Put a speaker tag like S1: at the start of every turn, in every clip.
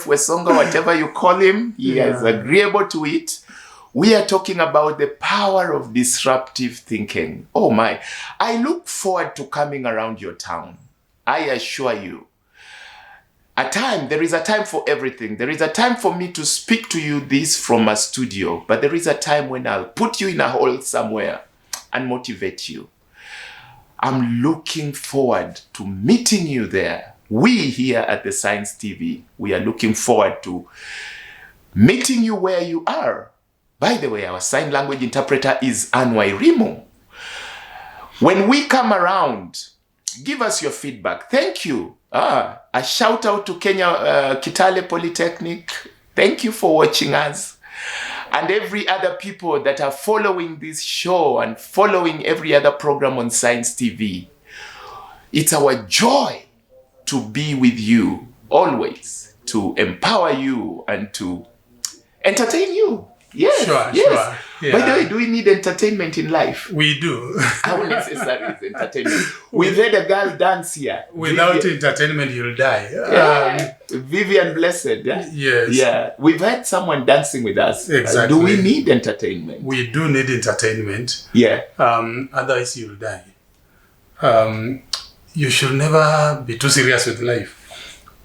S1: Wesonga, whatever you call him, he is agreeable to it. We are talking about the power of disruptive thinking. Oh my, I look forward to coming around your town. I assure you. There is a time for everything. There is a time for me to speak to you this from a studio, but there is a time when I'll put you in a hole somewhere and motivate you. I'm looking forward to meeting you there. We here at the Science TV, we are looking forward to meeting you where you are. By the way, our sign language interpreter is Anwai Rimo. When we come around, give us your feedback. Thank you. A shout out to Kenya Kitale Polytechnic. Thank you for watching us. And every other people that are following this show and following every other program on Science TV. It's our joy to be with you always, to empower you and to entertain you. Yes,
S2: Sure. Yeah.
S1: By the way, do we need entertainment in life?
S2: We do.
S1: How necessary is entertainment? We've had a girl dance here.
S2: Without entertainment, you'll die.
S1: Vivian Blessed. Yeah?
S2: Yes.
S1: Yeah. We've had someone dancing with us.
S2: Exactly.
S1: Do we need entertainment?
S2: We do need entertainment.
S1: Yeah.
S2: Otherwise, you'll die. You should never be too serious with life.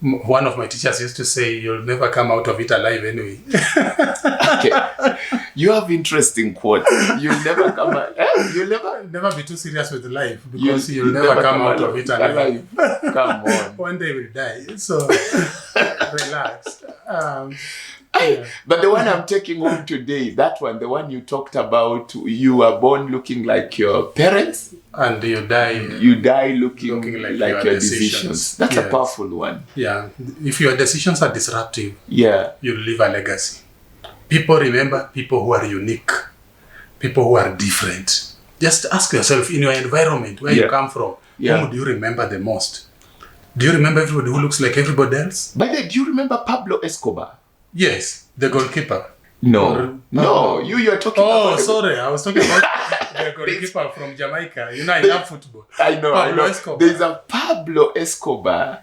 S2: One of my teachers used to say, you'll never come out of it alive anyway.
S1: Okay. You have interesting quotes. You'll never come out. You'll
S2: never be too serious with life because you'll never come out of it alive.
S1: Come on.
S2: One day we'll die. So relax.
S1: But the one I'm taking home today, that one, the one you talked about, you were born looking like your parents.
S2: And you die.
S1: You die looking like your decisions. That's a powerful one.
S2: Yeah. If your decisions are disruptive,
S1: you'll
S2: leave a legacy. People remember people who are unique, people who are different. Just ask yourself, in your environment, where you come from, whom do you remember the most? Do you remember everybody who looks like everybody else?
S1: By the way, do you remember Pablo Escobar?
S2: Yes, the goalkeeper.
S1: No, you're talking about...
S2: Oh, sorry, I was talking about the goalkeeper from Jamaica. You know, I love football.
S1: I know.
S2: Escobar.
S1: There's a Pablo Escobar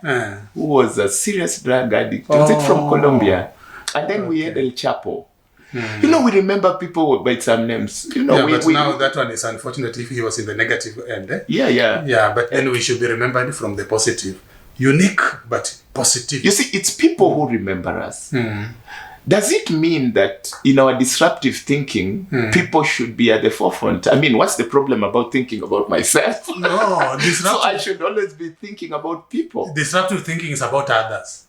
S1: who was a serious drug addict. Was it from Colombia? And then we had El Chapo. You know, we remember people by some names. You know,
S2: but now that one is unfortunately he was in the negative end. Eh?
S1: Yeah,
S2: but then we should be remembered from the positive. Unique, but positive.
S1: You see, it's people who remember us. Does it mean that in our disruptive thinking, people should be at the forefront? I mean, what's the problem about thinking about myself?
S2: No,
S1: so I should always be thinking about people.
S2: Disruptive thinking is about others.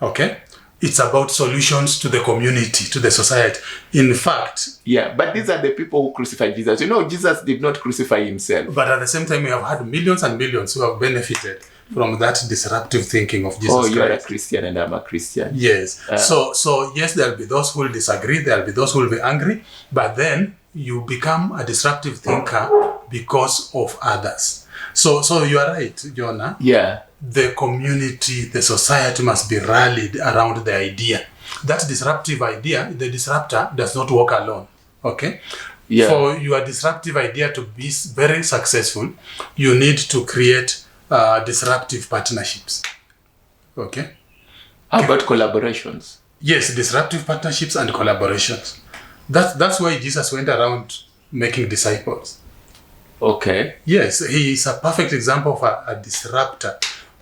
S2: Okay? It's about solutions to the community, to the society. In fact...
S1: Yeah, but these are the people who crucified Jesus. You know, Jesus did not crucify himself.
S2: But at the same time, we have had millions and millions who have benefited from that disruptive thinking of Jesus Christ.
S1: Oh, you're a Christian and I'm a Christian.
S2: Yes. So yes, there'll be those who will disagree, there'll be those who will be angry, but then you become a disruptive thinker because of others. So you are right, Jonah.
S1: Yeah.
S2: The community, the society must be rallied around the idea. That disruptive idea, the disruptor does not work alone. Okay?
S1: Yeah.
S2: For your disruptive idea to be very successful, you need to create disruptive partnerships. Okay?
S1: How about collaborations?
S2: Yes, disruptive partnerships and collaborations. That's why Jesus went around making disciples.
S1: Okay.
S2: Yes, he is a perfect example of a disruptor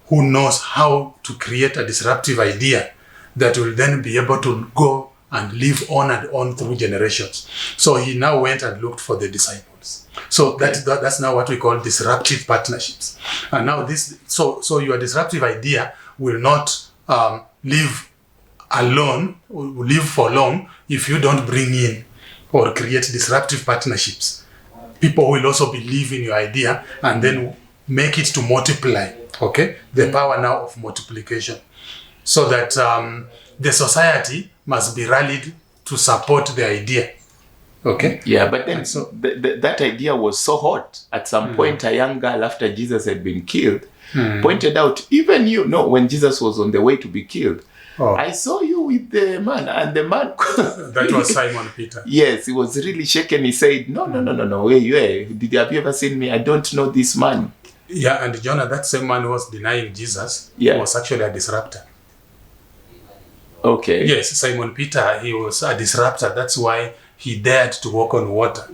S2: who knows how to create a disruptive idea that will then be able to go and live on and on through generations. So he now went and looked for the disciples. So that's now what we call disruptive partnerships. And now so your disruptive idea will not live alone, or live for long if you don't bring in or create disruptive partnerships. People will also believe in your idea and then make it to multiply. Okay? The power now of multiplication. So that the society must be rallied to support the idea. Okay?
S1: Yeah, but then that idea was so hot. At some point, a young girl, after Jesus had been killed, pointed out, even when Jesus was on the way to be killed, I saw you with the man, and the man...
S2: That was Simon Peter.
S1: Yes, he was really shaken. He said, no, wait, have you ever seen me? I don't know this man.
S2: Yeah, and Jonah, that same man who was denying Jesus was actually a disruptor.
S1: Okay.
S2: Yes, Simon Peter, he was a disruptor. That's why he dared to walk on water.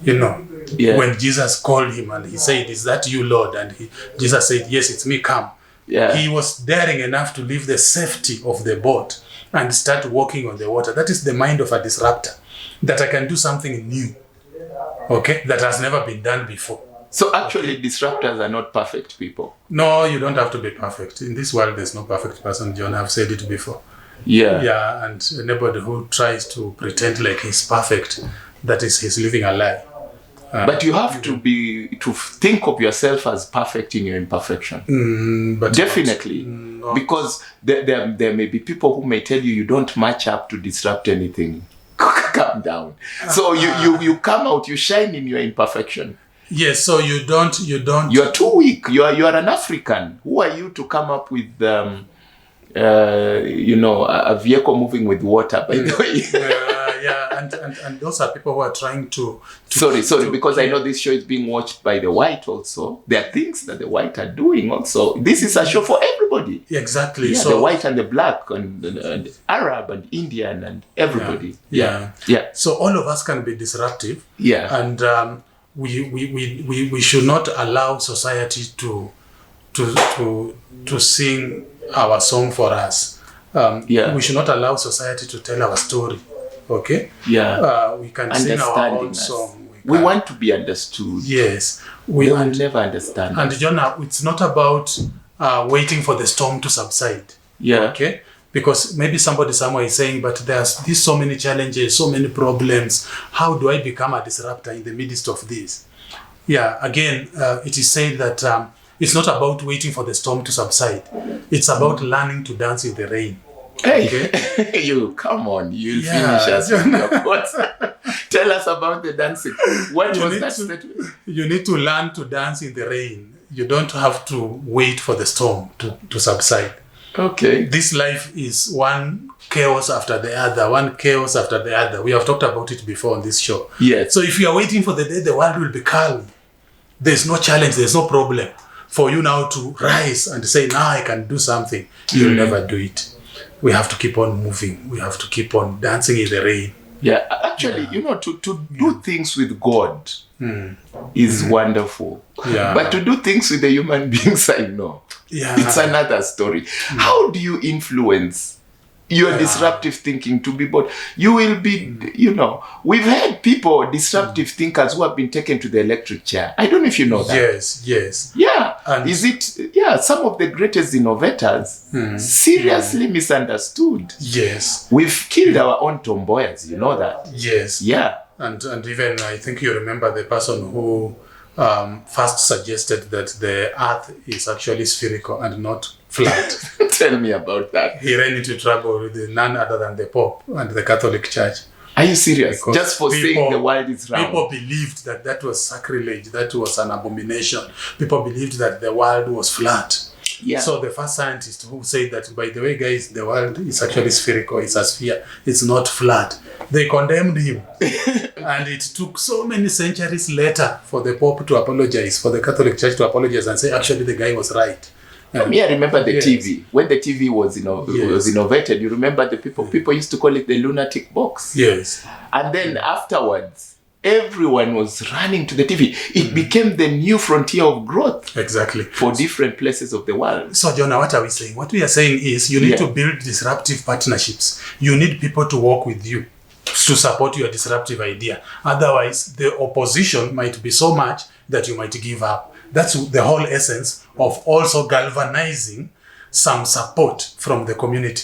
S2: You know,
S1: Yeah.
S2: when Jesus called him and he said, "Is that you, Lord?" And Jesus said, "Yes, it's me, come."
S1: Yeah.
S2: He was daring enough to leave the safety of the boat and start walking on the water. That is the mind of a disruptor, that I can do something new, okay, that has never been done before.
S1: So actually, disruptors are not perfect people.
S2: No, you don't have to be perfect. In this world, there's no perfect person, John. I've said it before.
S1: Yeah.
S2: Yeah, and anybody who tries to pretend like he's perfect, that is, he's living a lie.
S1: But you have to think of yourself as perfect in your imperfection.
S2: But
S1: Definitely.
S2: not.
S1: Because there may be people who may tell you don't match up to disrupt anything. Calm down. So you come out, you shine in your imperfection.
S2: Yes, so you don't.
S1: You're too weak. You are an African. Who are you to come up with a vehicle moving with water, by the way?
S2: Yeah, and those are people who are trying to
S1: sorry, because I know this show is being watched by the white also. There are things that the white are doing also. This is a show for everybody.
S2: Exactly.
S1: Yeah,
S2: So
S1: the white and the black and Arab and Indian and everybody.
S2: Yeah. So all of us can be disruptive.
S1: Yeah.
S2: And we should not allow society to sing our song for us. We should not allow society to tell our story. Okay?
S1: Yeah.
S2: We can sing our own
S1: us.
S2: song.
S1: We want to be understood.
S2: Yes.
S1: We will never understand.
S2: And Jonah, it's not about waiting for the storm to subside.
S1: Yeah.
S2: Okay? Because maybe somebody somewhere is saying, but there's so many challenges, so many problems. How do I become a disruptor in the midst of this? Yeah, again, it is said that it's not about waiting for the storm to subside. It's about learning to dance in the rain.
S1: Hey,
S2: okay?
S1: You come on, you'll finish us with your quotes. Tell us about the dancing. What was that statement?
S2: You need to learn to dance in the rain. You don't have to wait for the storm to subside.
S1: Okay.
S2: This life is one chaos after the other, one chaos after the other. We have talked about it before on this show.
S1: Yes.
S2: So if you are waiting for the day the world will be calm, there's no challenge, there's no problem for you now to rise and say, now I can do something. You'll never do it. We have to keep on moving. We have to keep on dancing in the rain.
S1: Yeah, actually, to do things with God is wonderful.
S2: Yeah.
S1: But to do things with the human beings, I know.
S2: Yeah.
S1: It's another story. How do you influence your disruptive thinking to be both? You will be, we've had people, disruptive thinkers, who have been taken to the electric chair. I don't know if you know that.
S2: Yes.
S1: Yeah.
S2: And
S1: some of the greatest innovators seriously misunderstood.
S2: Yes.
S1: We've killed our own tomboyers, you know that.
S2: Yes.
S1: Yeah.
S2: And even I think you remember the person who first suggested that the earth is actually spherical and not flat.
S1: Tell me about that.
S2: He ran into trouble with none other than the Pope and the Catholic Church.
S1: Are you serious?
S2: Because
S1: just for saying the world is round?
S2: People believed that was sacrilege, that was an abomination. People believed that the world was flat.
S1: Yeah.
S2: So the first scientist who said that, by the way, guys, the world is actually spherical, it's a sphere, it's not flat, they condemned him. And it took so many centuries later for the Pope to apologize, for the Catholic Church to apologize and say, actually, the guy was right.
S1: I remember the TV. When the TV was innovated, you remember the people used to call it the lunatic box.
S2: Yes.
S1: And then afterwards, everyone was running to the TV. It became the new frontier of growth.
S2: Exactly.
S1: For different places of the world.
S2: So, Jonah, what are we saying? What we are saying is you need to build disruptive partnerships. You need people to work with you to support your disruptive idea. Otherwise, the opposition might be so much that you might give up. That's the whole essence of also galvanizing some support from the community.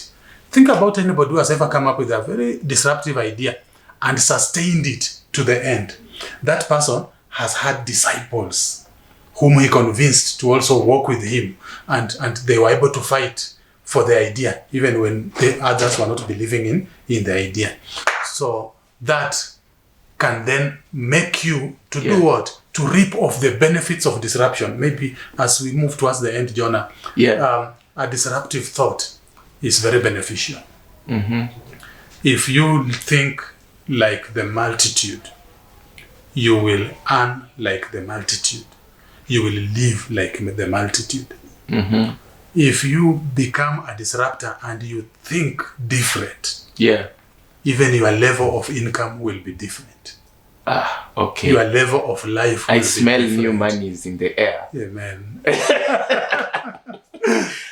S2: Think about anybody who has ever come up with a very disruptive idea and sustained it to the end. That person has had disciples whom he convinced to also work with him, and they were able to fight for the idea, even when the others were not believing in the idea. So that can then make you to do what? To reap off the benefits of disruption. Maybe as we move towards the end, Jonah, a disruptive thought is very beneficial. If you think like the multitude, you will earn like the multitude. You will live like the multitude. If you become a disruptor and you think different,
S1: Yeah.
S2: even your level of income will be different.
S1: Okay.
S2: Your level of life will
S1: I
S2: be
S1: smell
S2: different.
S1: new monies in the air.
S2: Yeah, man.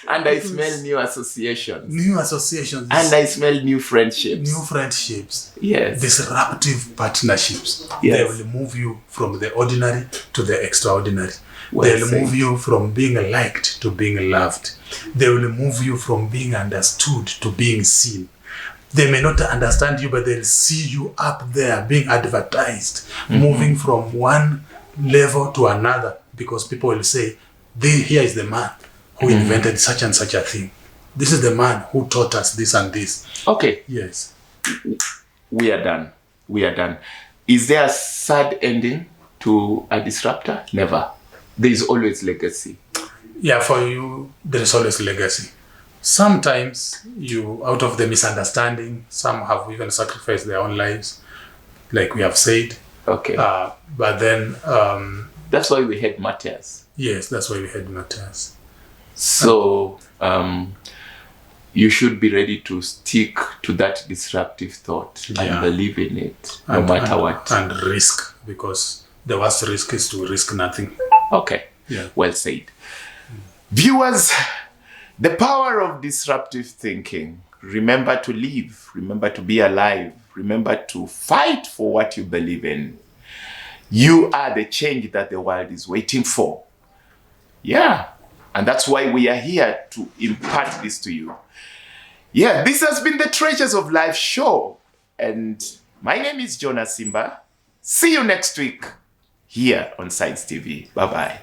S1: And I smell new associations.
S2: New associations.
S1: And I smell new friendships.
S2: New friendships.
S1: Yes.
S2: Disruptive partnerships.
S1: Yes.
S2: They will move you from the ordinary to the extraordinary.
S1: Well
S2: They'll
S1: said.
S2: move you from being liked to being loved. They will move you from being understood to being seen. They may not understand you, but they'll see you up there being advertised, moving from one level to another, because people will say, here is the man who invented such and such a thing. This is the man who taught us this and this.
S1: Okay.
S2: Yes.
S1: We are done. We are done. Is there a sad ending to a disruptor? Never. There is always legacy.
S2: Yeah, for you, there is always legacy. Sometimes you, out of the misunderstanding, some have even sacrificed their own lives, like we have said.
S1: Okay.
S2: But then...
S1: that's why we had martyrs.
S2: Yes, that's why we had martyrs.
S1: So you should be ready to stick to that disruptive thought and believe in it, no matter what.
S2: And risk, because the worst risk is to risk nothing.
S1: Okay.
S2: Yeah.
S1: Well said. Viewers, the power of disruptive thinking. Remember to live. Remember to be alive. Remember to fight for what you believe in. You are the change that the world is waiting for. Yeah. And that's why we are here to impart this to you. Yeah, this has been the Treasures of Life show. And my name is Jonas Simba. See you next week here on Science TV. Bye-bye.